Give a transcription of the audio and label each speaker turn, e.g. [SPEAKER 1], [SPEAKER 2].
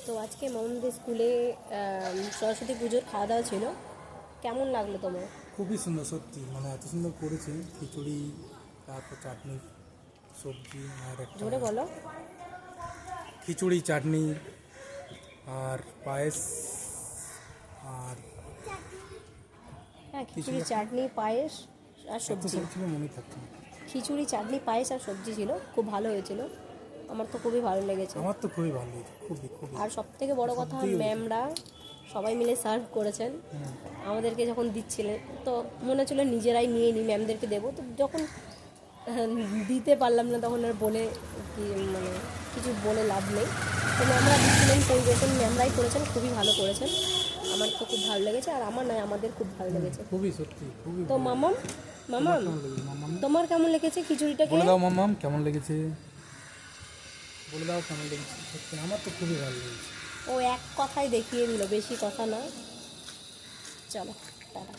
[SPEAKER 1] তো আজকে মামুনদের স্কুলে সরস্বতী পুজোর খাওয়া দাওয়া ছিল, কেমন লাগলো তোমার?
[SPEAKER 2] খুবই সুন্দর সত্যি, মানে এত সুন্দর করেছে। খিচুড়ি, তারপর চাটনি, সবজি, আর একটা
[SPEAKER 1] জোরে বলো।
[SPEAKER 2] খিচুড়ি, চাটনি আর পায়েস, আর
[SPEAKER 1] হ্যাঁ,
[SPEAKER 2] কিছু
[SPEAKER 1] খিচুড়ি, চাটনি, পায়েস আর
[SPEAKER 2] এত
[SPEAKER 1] সবজি।
[SPEAKER 2] সব ছিল মনে থাকছে না।
[SPEAKER 1] খিচুড়ি, চাটনি, পায়েস আর সবজি ছিল, খুব ভালো হয়েছিল। আমার তো খুবই ভালো লেগেছে।
[SPEAKER 2] আমার তো খুবই ভালো লেগেছে, খুবই খুবই।
[SPEAKER 1] আর সব থেকে বড় কথা,
[SPEAKER 2] সবজিও
[SPEAKER 1] ম্যামরা সবাই মিলে সার্ভ করেছেন আমাদেরকে। যখন দিচ্ছিলেন তো মনে হচ্ছিল নিজেরাই নিয়ে নিই, ম্যামদেরকে দেবো। তো যখন দিতে পারলাম না তখন আর বলে কি, মানে কিছু বলে লাভ নেই। তো ম্যামরা দিচ্ছিলেন, পরিবেশন ম্যামরাই করেছেন, খুবই ভালো করেছেন। আমার তো খুব ভালো লেগেছে, আর আমার নয়, আমাদের খুব ভালো লেগেছে।
[SPEAKER 2] খুবই সত্যি খুবই
[SPEAKER 1] তো
[SPEAKER 2] ভালো।
[SPEAKER 1] মামাম, মামাম
[SPEAKER 2] কেমন লেগেছে মাম্মাম?
[SPEAKER 1] তোমার কেমন লেগেছে খিচুড়িটা
[SPEAKER 2] বলে
[SPEAKER 1] খেয়ে?
[SPEAKER 2] দাও মাম্মাম কেমন লেগেছে, বলে দাও কেমন লেগেছে। সত্যি আমার তো খুবই ভালো লেগেছে।
[SPEAKER 1] ও এক কথায় দেখিয়ে দিল, বেশি কথা না। চলো, টাটা।